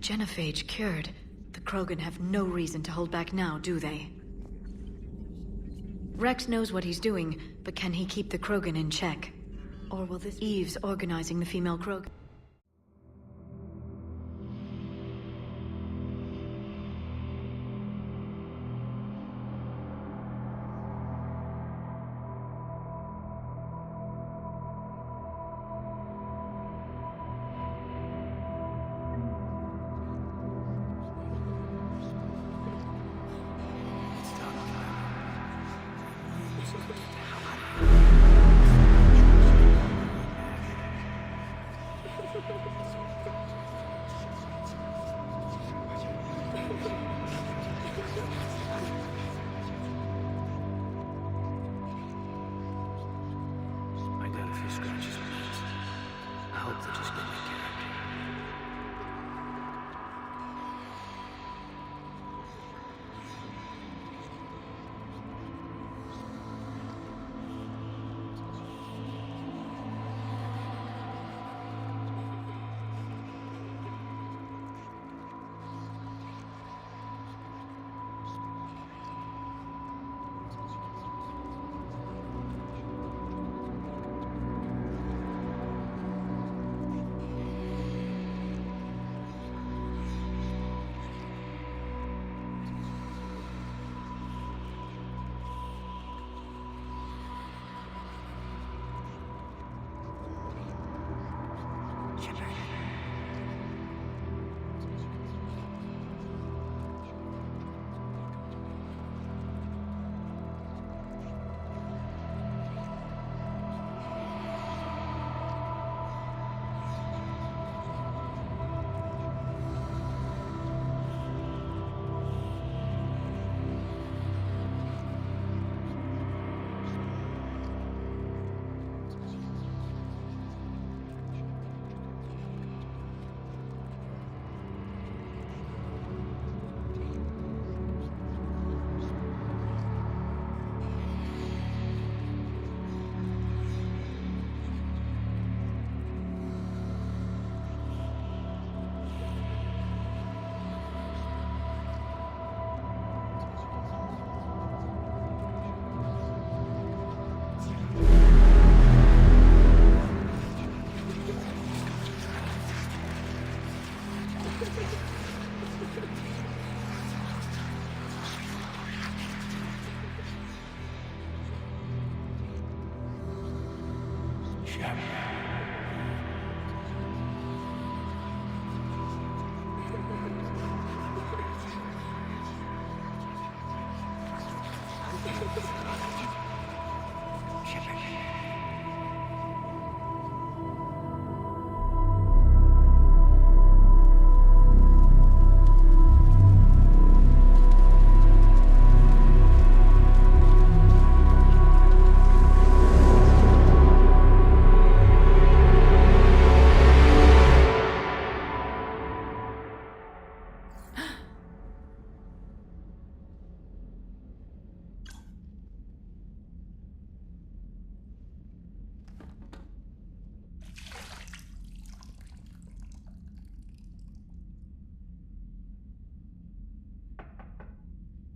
genophage cured, the Krogan have no reason to hold back now, do they? Rex knows what he's doing, but can he keep the Krogan in check? Or will this Eve's organizing the female Krogan?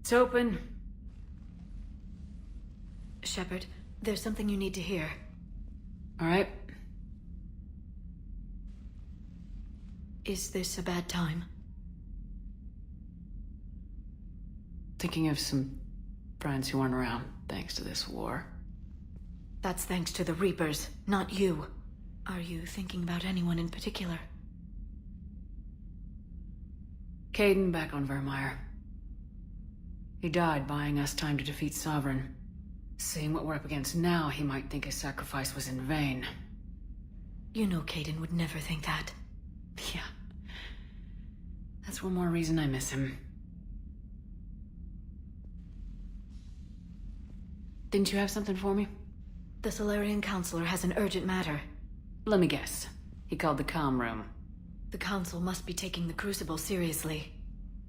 It's open. Shepard, there's something you need to hear. All right. Is this a bad time? Thinking of some friends who aren't around thanks to this war. That's thanks to the Reapers, not you. Are you thinking about anyone in particular? Caden back on Vermeer. He died buying us time to defeat Sovereign. Seeing what we're up against now, he might think his sacrifice was in vain. You know Caden would never think that. Yeah. That's one more reason I miss him. Didn't you have something for me? The Solarian Counselor has an urgent matter. Let me guess. He called the comm room. The Council must be taking the Crucible seriously.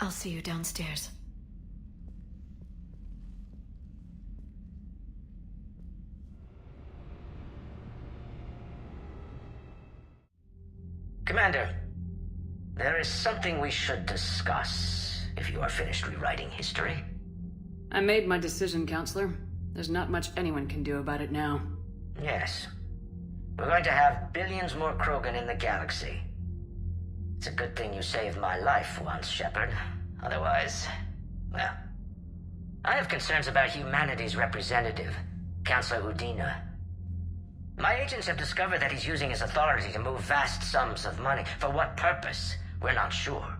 I'll see you downstairs. Commander, There is something we should discuss, if you are finished rewriting history. I made my decision, Counselor. There's not much anyone can do about it now. Yes. We're going to have billions more Krogan in the galaxy. It's a good thing you saved my life once, Shepard. Otherwise, well... I have concerns about humanity's representative, Counselor Udina. My agents have discovered that he's using his authority to move vast sums of money. For what purpose? We're not sure.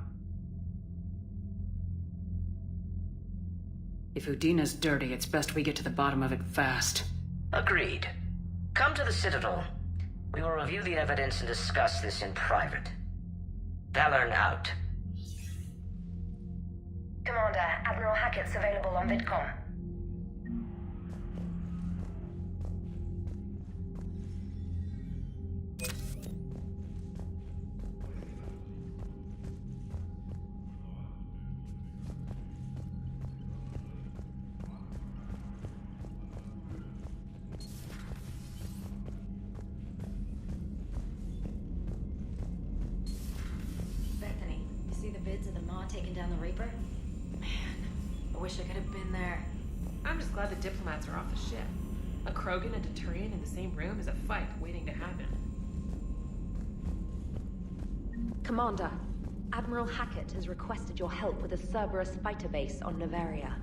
If Udina's dirty, it's best we get to the bottom of it fast. Agreed. Come to the Citadel. We will review the evidence and discuss this in private. Valorn out. Commander, Admiral Hackett's available on VidCom. Bethany, you see the vids of the Maw taking down the Reaper? I wish I could have been there. I'm just glad the diplomats are off the ship. A Krogan and a Turian in the same room is a fight waiting to happen. Commander, Admiral Hackett has requested your help with a Cerberus fighter base on Novaria.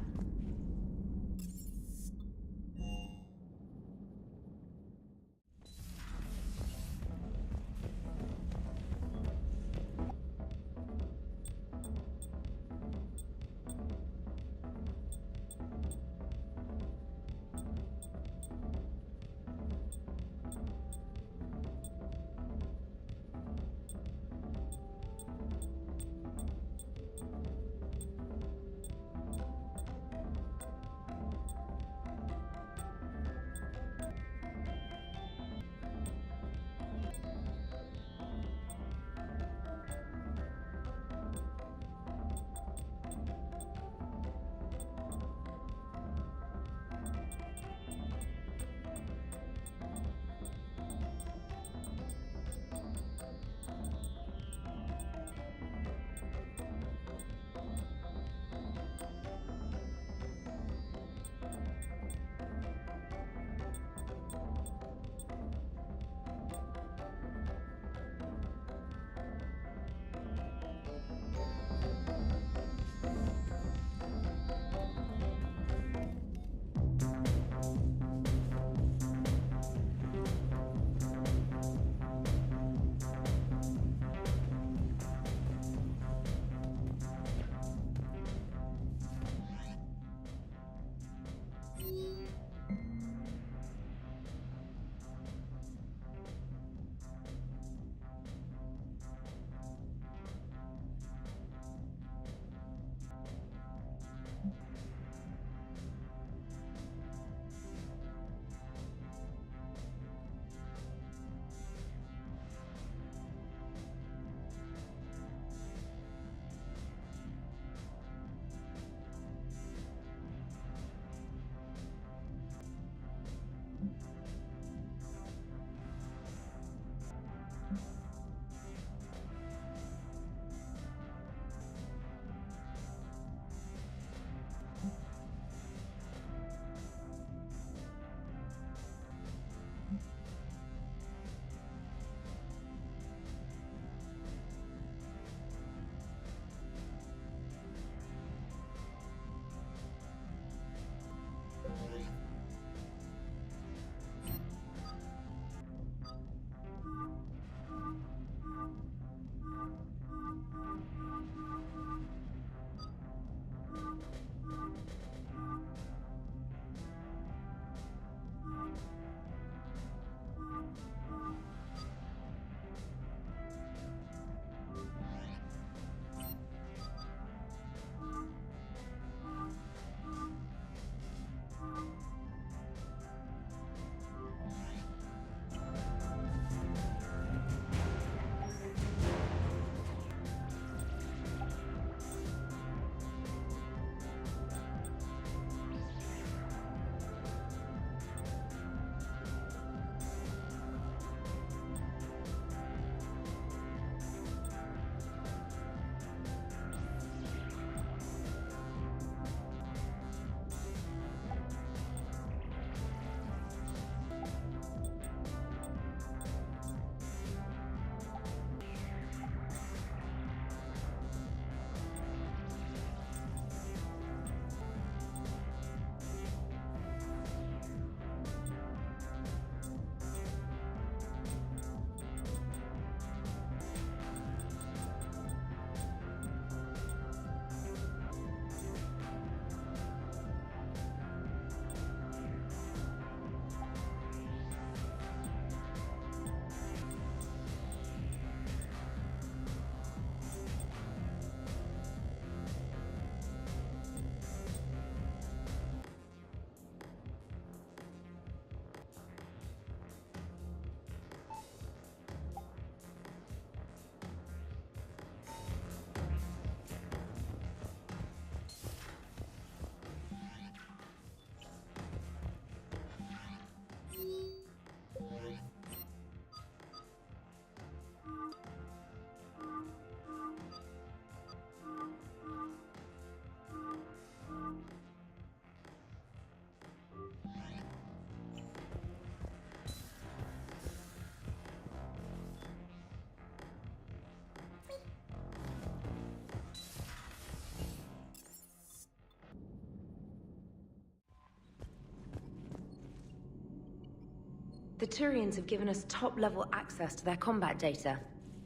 The Turians have given us top-level access to their combat data.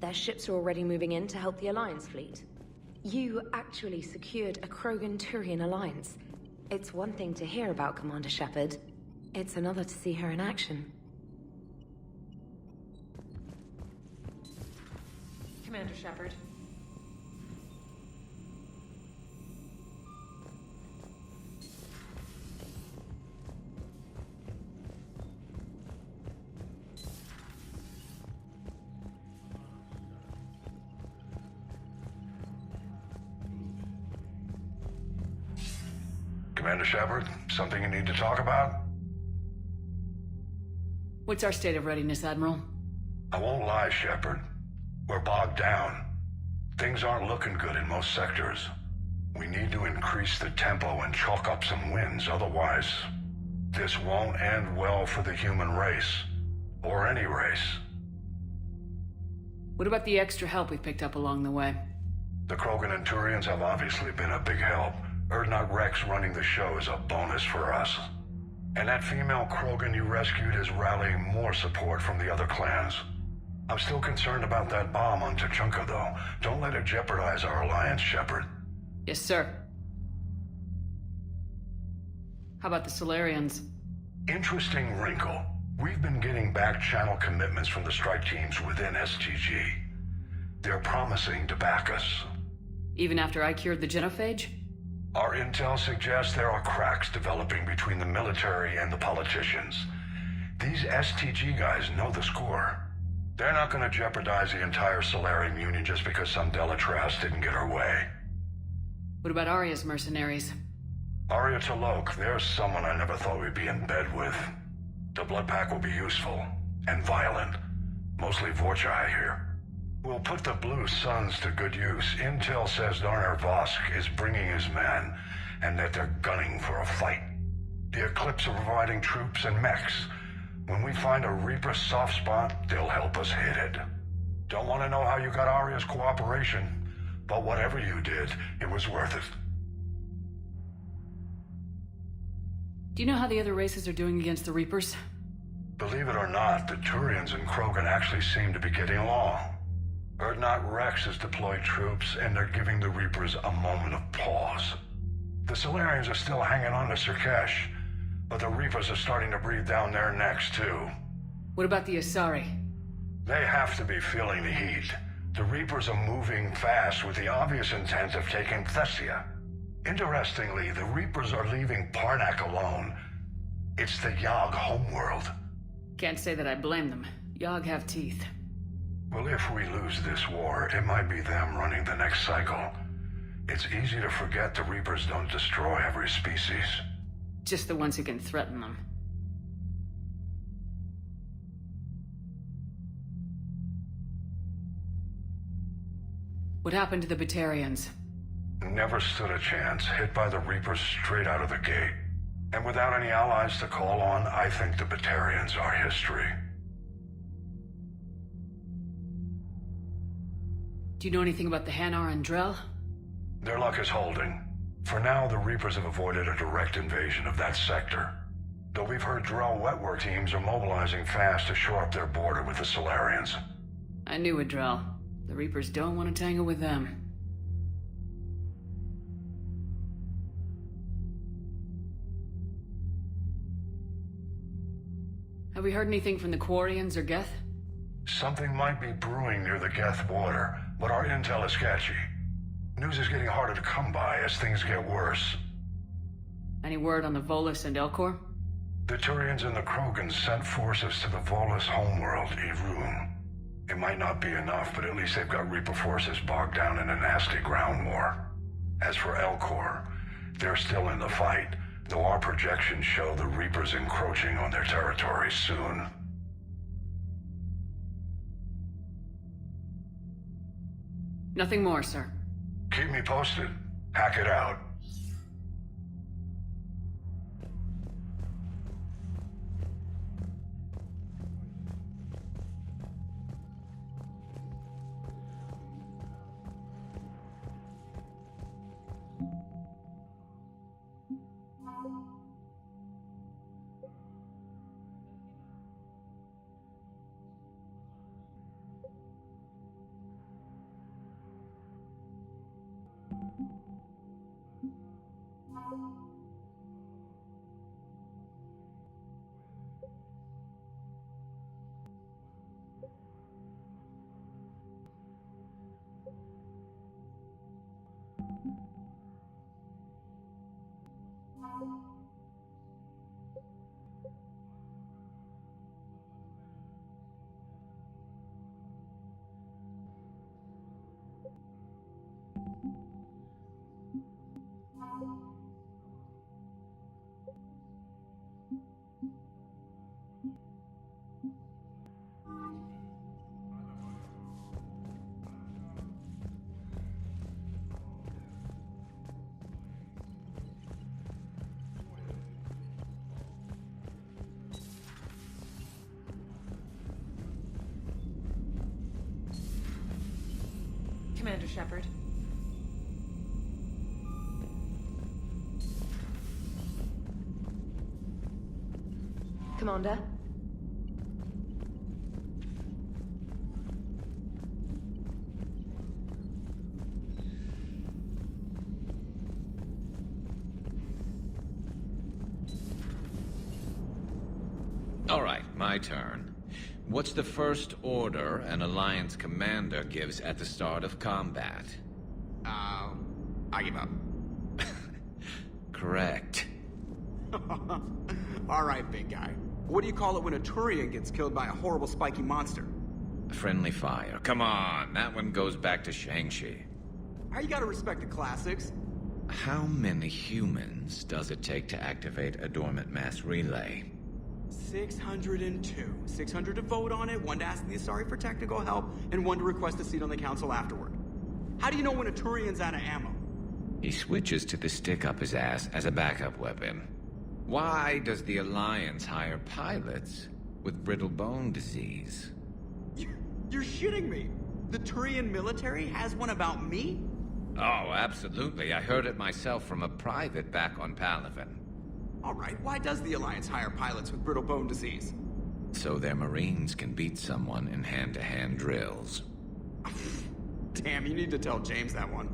Their ships are already moving in to help the Alliance fleet. You actually secured a Krogan-Turian alliance. It's one thing to hear about Commander Shepard. It's another to see her in action. Commander Shepard. Commander Shepard, something you need to talk about? What's our state of readiness, Admiral? I won't lie, Shepard. We're bogged down. Things aren't looking good in most sectors. We need to increase the tempo and chalk up some wins, otherwise this won't end well for the human race. Or any race. What about the extra help we picked up along the way? The Krogan and Turians have obviously been a big help. Urdnot Rex running the show is a bonus for us. And that female Krogan you rescued is rallying more support from the other clans. I'm still concerned about that bomb on Tuchanka, though. Don't let it jeopardize our alliance, Shepard. Yes, sir. How about the Solarians? Interesting wrinkle. We've been getting back-channel commitments from the strike teams within STG. They're promising to back us. Even after I cured the genophage? Our intel suggests there are cracks developing between the military and the politicians. These STG guys know the score. They're not going to jeopardize the entire Solarian Union just because some Delatras didn't get her way. What about Arya's mercenaries? Arya T'Loak, there's someone I never thought we'd be in bed with. The Blood Pack will be useful, and violent. Mostly Vorcha, I hear. We'll put the Blue Suns to good use. Intel says Darner Vosk is bringing his men, and that they're gunning for a fight. The Eclipse are providing troops and mechs. When we find a Reaper soft spot, they'll help us hit it. Don't want to know how you got Arya's cooperation, but whatever you did, it was worth it. Do you know how the other races are doing against the Reapers? Believe it or not, the Turians and Krogan actually seem to be getting along. Urdnot Rex has deployed troops, and they're giving the Reapers a moment of pause. The Solarians are still hanging on to Sirkesh, but the Reapers are starting to breathe down their necks, too. What about the Asari? They have to be feeling the heat. The Reapers are moving fast with the obvious intent of taking Thessia. Interestingly, the Reapers are leaving Parnak alone. It's the Yogg homeworld. Can't say that I blame them. Yogg have teeth. Well, if we lose this war, it might be them running the next cycle. It's easy to forget the Reapers don't destroy every species. Just the ones who can threaten them. What happened to the Batarians? Never stood a chance, hit by the Reapers straight out of the gate. And without any allies to call on, I think the Batarians are history. Do you know anything about the Hanar and Drell? Their luck is holding. For now, the Reapers have avoided a direct invasion of that sector. Though we've heard Drell wetwork teams are mobilizing fast to shore up their border with the Solarians. I knew it, Drell. The Reapers don't want to tangle with them. Have we heard anything from the Quarians or Geth? Something might be brewing near the Geth border, but our intel is sketchy. News is getting harder to come by as things get worse. Any word on the Volus and Elcor? The Turians and the Krogans sent forces to the Volus homeworld, Irun. It might not be enough, but at least they've got Reaper forces bogged down in a nasty ground war. As for Elcor, they're still in the fight, though our projections show the Reapers encroaching on their territory soon. Nothing more, sir. Keep me posted. Hack it out. Commander Shepard. Commander? All right, my turn. What's the first order an Alliance commander gives at the start of combat? I give up. Correct. All right, big guy. What do you call it when a Turian gets killed by a horrible spiky monster? Friendly fire. Come on, that one goes back to Shang-Chi. You gotta respect the classics. How many humans does it take to activate a dormant mass relay? 602. 600 to vote on it, 1 to ask the Asari for technical help, and 1 to request a seat on the council afterward. How do you know when a Turian's out of ammo? He switches to the stick up his ass as a backup weapon. Why does the Alliance hire pilots with brittle bone disease? You're shitting me! The Turian military has one about me? Oh, absolutely. I heard it myself from a private back on Palaven. All right, why does the Alliance hire pilots with brittle bone disease? So their Marines can beat someone in hand-to-hand drills. Damn, you need to tell James that one.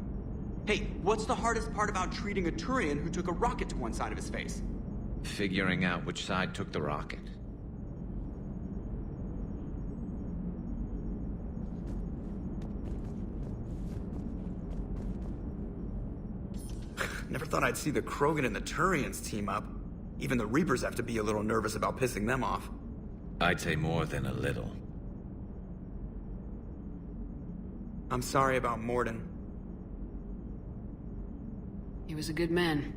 Hey, what's the hardest part about treating a Turian who took a rocket to one side of his face? Figuring out which side took the rocket. Never thought I'd see the Krogan and the Turians team up. Even the Reapers have to be a little nervous about pissing them off. I'd say more than a little. I'm sorry about Morden. He was a good man.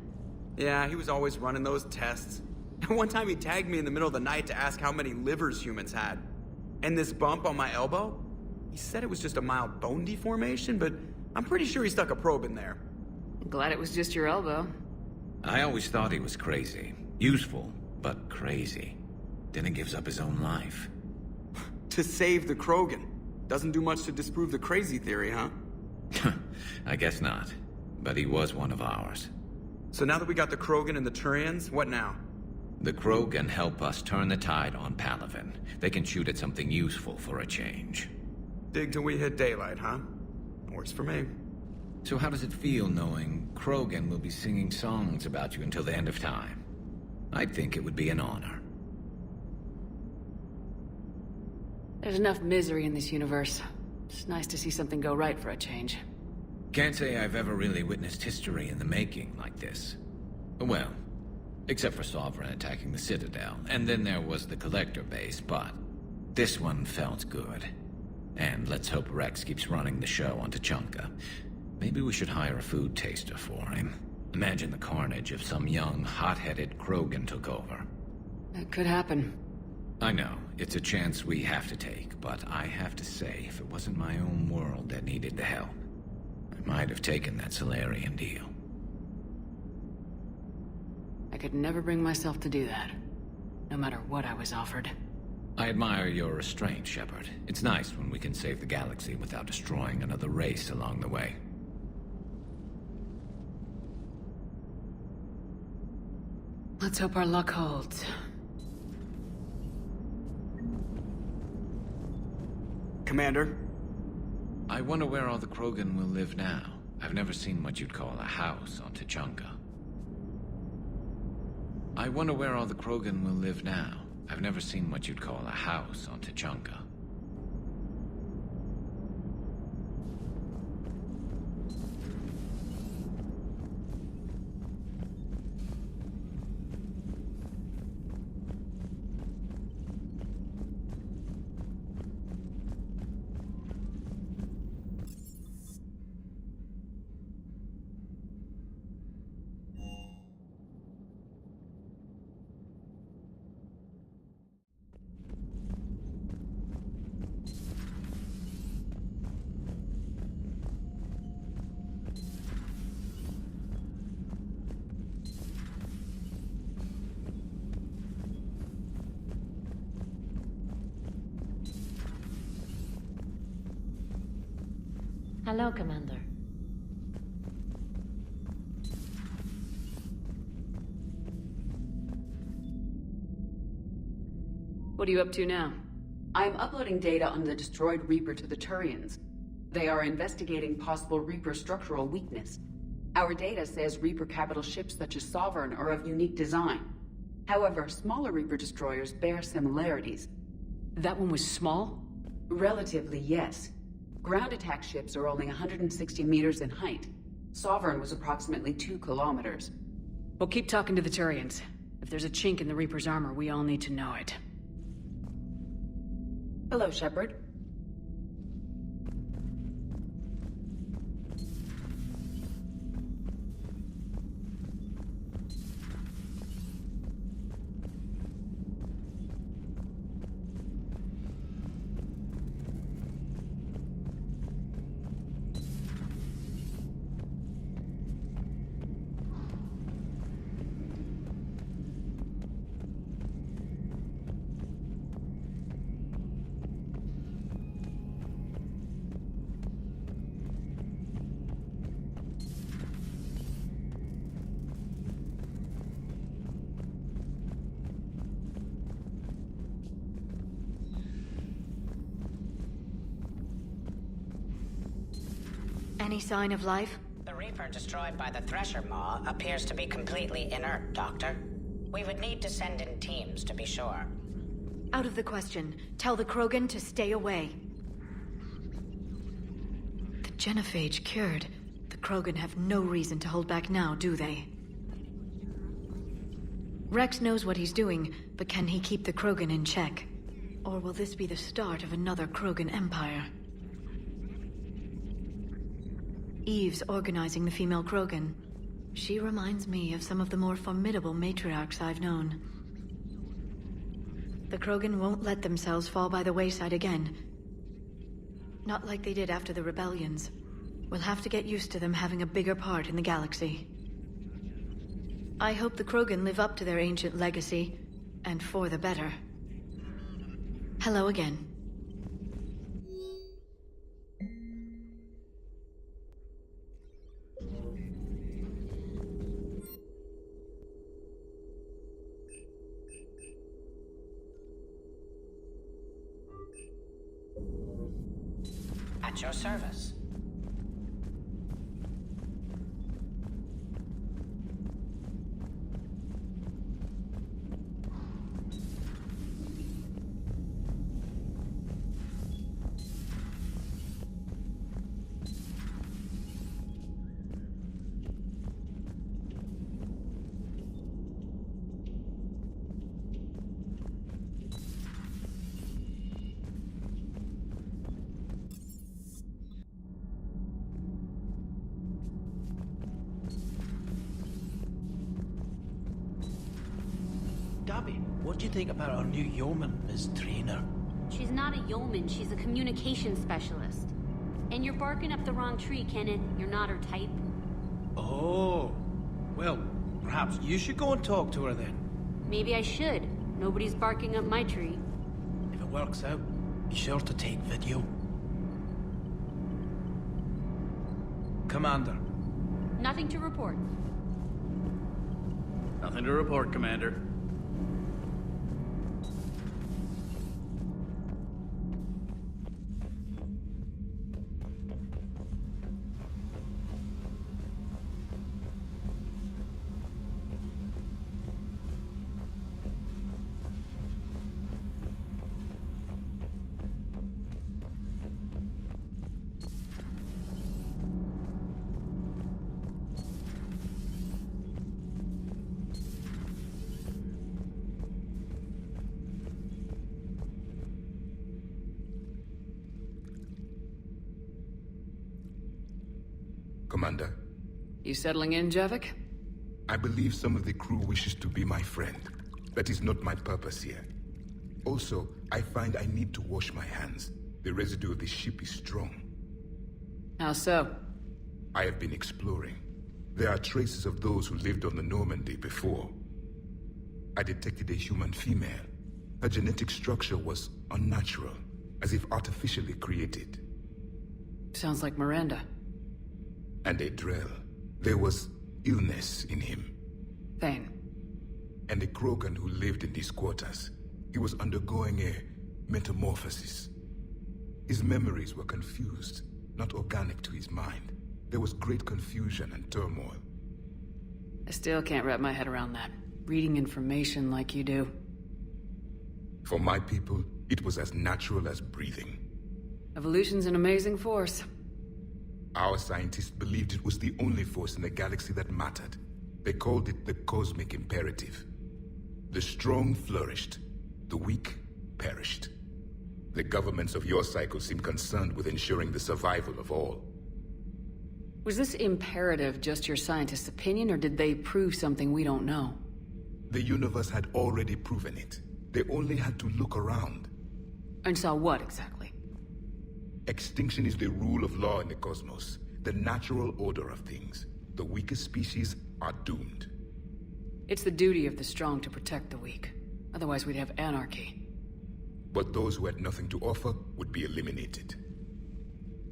Yeah, he was always running those tests. And one time he tagged me in the middle of the night to ask how many livers humans had. And this bump on my elbow? He said it was just a mild bone deformation, but I'm pretty sure he stuck a probe in there. Glad it was just your elbow. I always thought he was crazy. Useful, but crazy. Then he gives up his own life. To save the Krogan. Doesn't do much to disprove the crazy theory, huh? I guess not. But he was one of ours. So now that we got the Krogan and the Turians, what now? The Krogan help us turn the tide on Palaven. They can shoot at something useful for a change. Dig till we hit daylight, huh? Works for me. So how does it feel knowing Krogan will be singing songs about you until the end of time? I'd think it would be an honor. There's enough misery in this universe. It's nice to see something go right for a change. Can't say I've ever really witnessed history in the making like this. Well, except for Sovereign attacking the Citadel, and then there was the Collector base, but this one felt good. And let's hope Rex keeps running the show on Tuchanka. Maybe we should hire a food taster for him. Imagine the carnage if some young, hot-headed Krogan took over. That could happen. I know, it's a chance we have to take, but I have to say, if it wasn't my own world that needed the help, I might have taken that Solarian deal. I could never bring myself to do that, no matter what I was offered. I admire your restraint, Shepard. It's nice when we can save the galaxy without destroying another race along the way. Let's hope our luck holds. Commander? I wonder where all the Krogan will live now. I've never seen what you'd call a house on Tuchanka. I wonder where all the Krogan will live now. I've never seen what you'd call a house on Tuchanka. Hello, Commander. What are you up to now? I'm uploading data on the destroyed Reaper to the Turians. They are investigating possible Reaper structural weakness. Our data says Reaper capital ships such as Sovereign are of unique design. However, smaller Reaper destroyers bear similarities. That one was small? Relatively, yes. Ground attack ships are only 160 meters in height. Sovereign was approximately 2 kilometers. Well, keep talking to the Turians. If there's a chink in the Reaper's armor, we all need to know it. Hello, Shepard. Any sign of life? The Reaper destroyed by the Thresher Maw appears to be completely inert, Doctor. We would need to send in teams to be sure. Out of the question. Tell the Krogan to stay away. The genophage cured. The Krogan have no reason to hold back now, do they? Rex knows what he's doing, but can he keep the Krogan in check? Or will this be the start of another Krogan empire? Eve's organizing the female Krogan. She reminds me of some of the more formidable matriarchs I've known. The Krogan won't let themselves fall by the wayside again. Not like they did after the rebellions. We'll have to get used to them having a bigger part in the galaxy. I hope the Krogan live up to their ancient legacy, and for the better. Hello again. At your service. What do you think about our new yeoman, Ms. Trainer? She's not a yeoman, she's a communications specialist. And you're barking up the wrong tree, Kenneth. You're not her type. Oh. Well, perhaps you should go and talk to her then. Maybe I should. Nobody's barking up my tree. If it works out, be sure to take video. Commander. Nothing to report. Nothing to report, Commander. Commander. You settling in, Javik? I believe some of the crew wishes to be my friend. That is not my purpose here. Also, I find I need to wash my hands. The residue of the ship is strong. How so? I have been exploring. There are traces of those who lived on the Normandy before. I detected a human female. Her genetic structure was unnatural, as if artificially created. Sounds like Miranda. And a Drell. There was illness in him. Thane. And a Krogan who lived in these quarters. He was undergoing a metamorphosis. His memories were confused, not organic to his mind. There was great confusion and turmoil. I still can't wrap my head around that. Reading information like you do. For my people, it was as natural as breathing. Evolution's an amazing force. Our scientists believed it was the only force in the galaxy that mattered. They called it the cosmic imperative. The strong flourished, the weak perished. The governments of your cycle seem concerned with ensuring the survival of all. Was this imperative just your scientist's opinion, or did they prove something we don't know? The universe had already proven it. They only had to look around. And saw what, exactly? Extinction is the rule of law in the cosmos, the natural order of things. The weakest species are doomed. It's the duty of the strong to protect the weak. Otherwise we'd have anarchy. But those who had nothing to offer would be eliminated.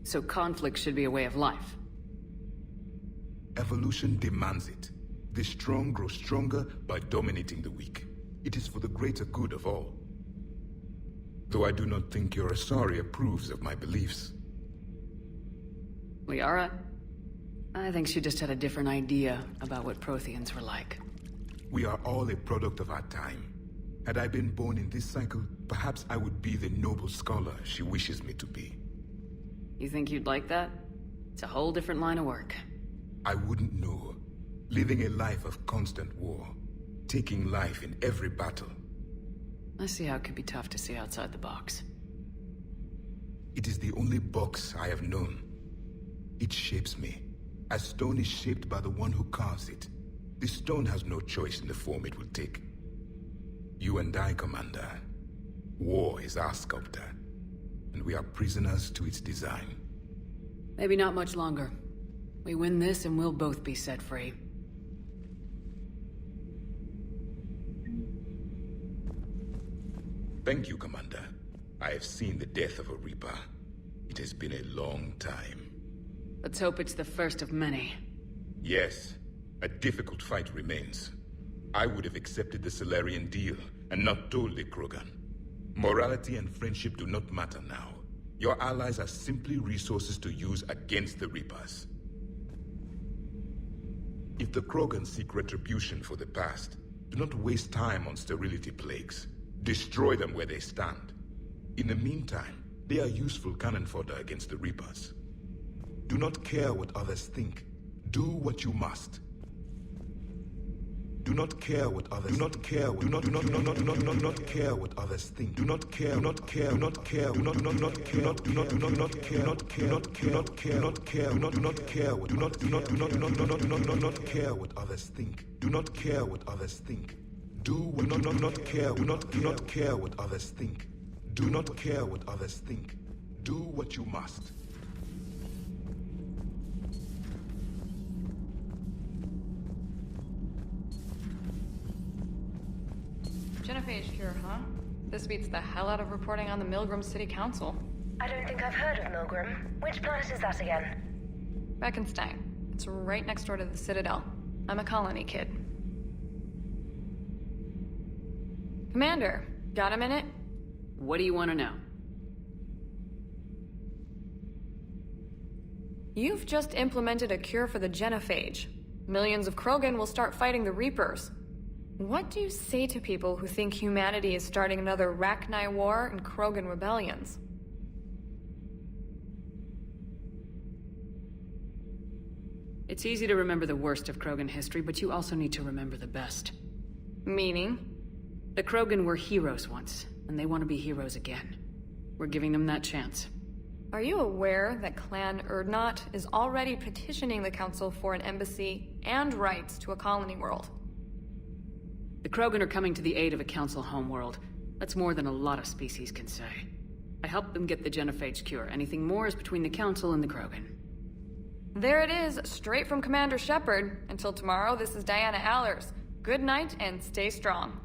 So conflict should be a way of life. Evolution demands it. The strong grow stronger by dominating the weak. It is for the greater good of all. Though I do not think your Asari approves of my beliefs. Liara? I think she just had a different idea about what Protheans were like. We are all a product of our time. Had I been born in this cycle, perhaps I would be the noble scholar she wishes me to be. You think you'd like that? It's a whole different line of work. I wouldn't know. Living a life of constant war. Taking life in every battle. I see how it could be tough to see outside the box. It is the only box I have known. It shapes me, as stone is shaped by the one who carves it. The stone has no choice in the form it will take. You and I, Commander. War is our sculptor, and we are prisoners to its design. Maybe not much longer. We win this and we'll both be set free. Thank you, Commander. I have seen the death of a Reaper. It has been a long time. Let's hope it's the first of many. Yes. A difficult fight remains. I would have accepted the Solarian deal and not told the Krogan. Morality and friendship do not matter now. Your allies are simply resources to use against the Reapers. If the Krogan seek retribution for the past, do not waste time on sterility plagues. Destroy them where they stand. In the meantime, they are useful cannon fodder against the Reapers. Do not care what others think. Do what you must. Do not care what others do not care do not care what others think. Do not care not care not care not care not care not care not care not care not care not care not care what not care what others think. Do not care what others think. Do what not care not care what others think. Do not care what others think. Do what you must. Genophage cure, huh? This beats the hell out of reporting on the Milgram City Council. I don't think I've heard of Milgram. Which planet is that again? Beckenstein. It's right next door to the Citadel. I'm a colony kid. Commander, got a minute? What do you want to know? You've just implemented a cure for the genophage. Millions of Krogan will start fighting the Reapers. What do you say to people who think humanity is starting another Rachni War and Krogan rebellions? It's easy to remember the worst of Krogan history, but you also need to remember the best. Meaning? The Krogan were heroes once, and they want to be heroes again. We're giving them that chance. Are you aware that Clan Urdnot is already petitioning the Council for an embassy and rights to a colony world? The Krogan are coming to the aid of a Council homeworld. That's more than a lot of species can say. I helped them get the genophage cure. Anything more is between the Council and the Krogan. There it is, straight from Commander Shepard. Until tomorrow, this is Diana Allers. Good night and stay strong.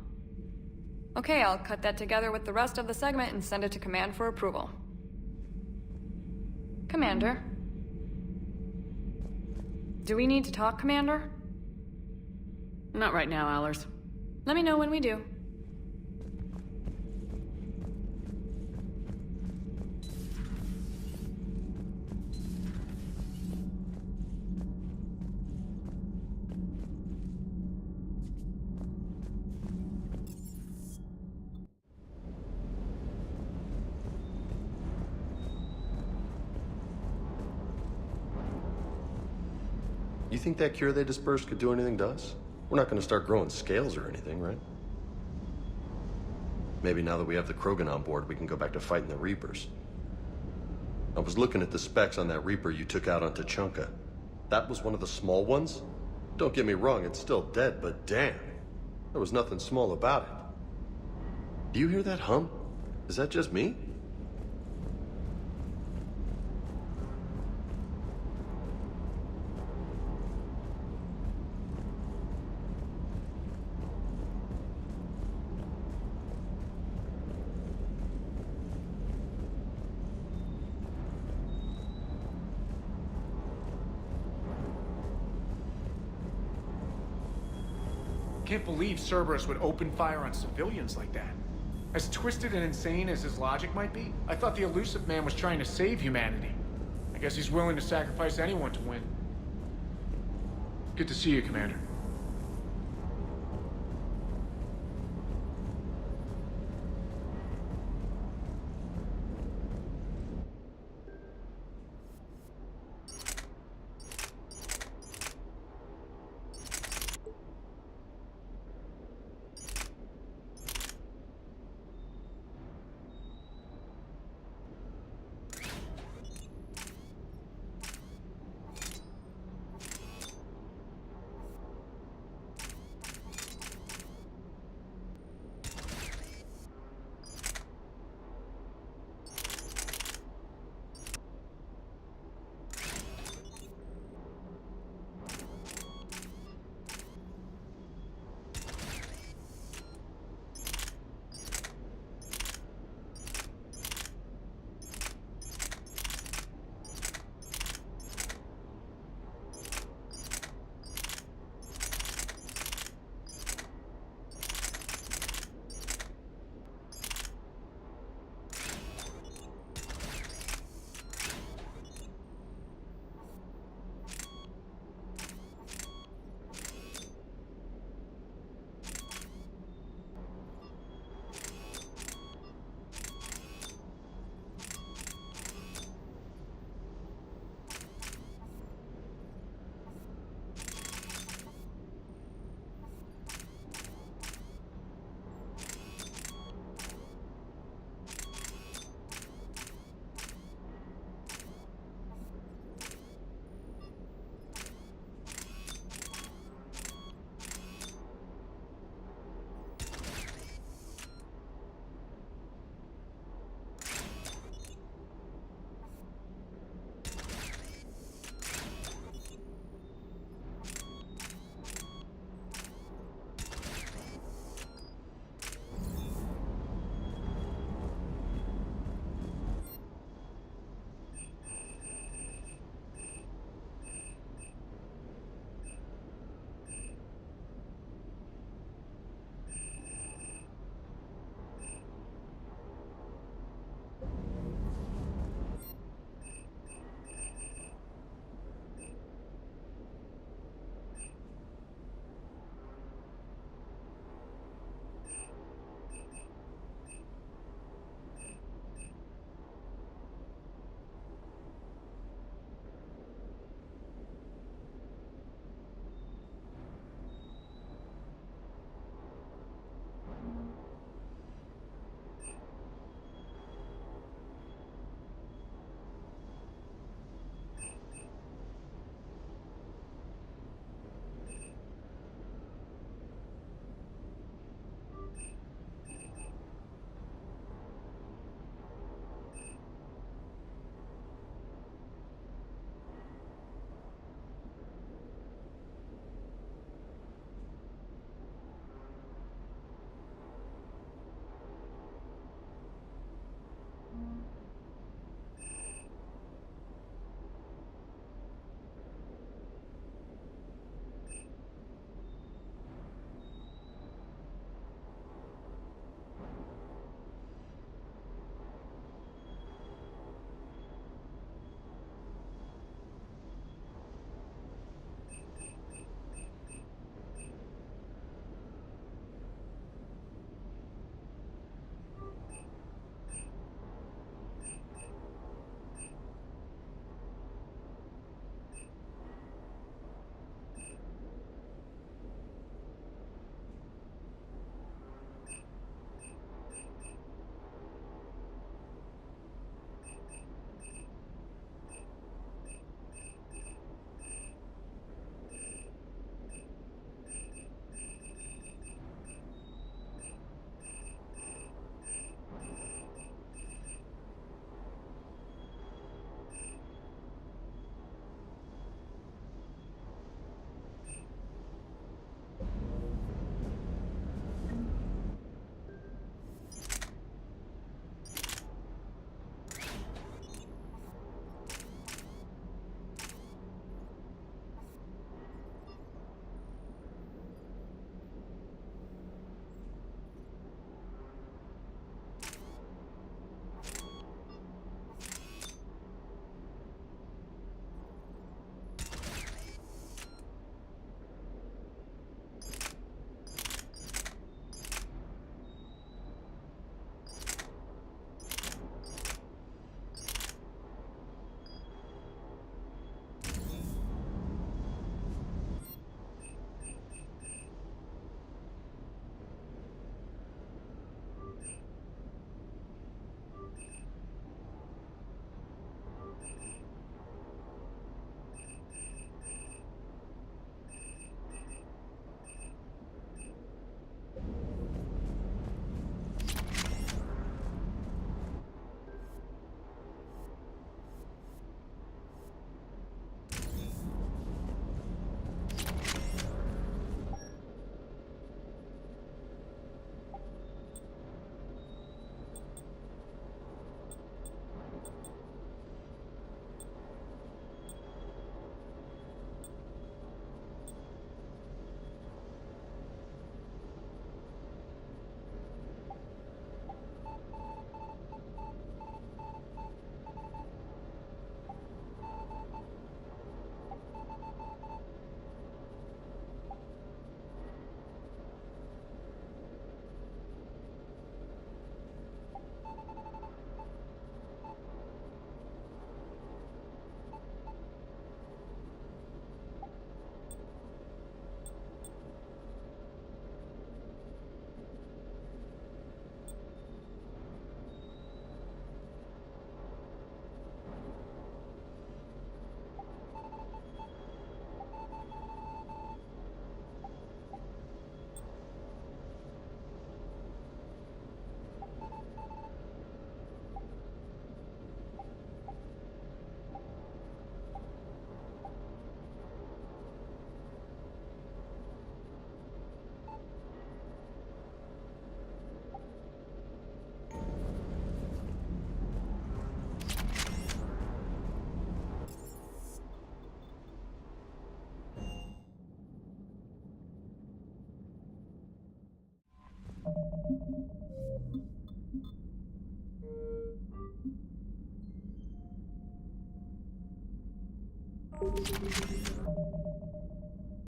Okay, I'll cut that together with the rest of the segment and send it to Command for approval. Commander? Do we need to talk, Commander? Not right now, Allers. Let me know when we do. You think that cure they dispersed could do anything to us? We're not gonna start growing scales or anything, right? Maybe now that we have the Krogan on board, we can go back to fighting the Reapers. I was looking at the specs on that Reaper you took out on Tuchanka. That was one of the small ones? Don't get me wrong, it's still dead, but damn. There was nothing small about it. Do you hear that hum? Is that just me? Can't believe Cerberus would open fire on civilians like that. As twisted and insane as his logic might be, I thought the elusive man was trying to save humanity. I guess he's willing to sacrifice anyone to win. Good to see you, Commander.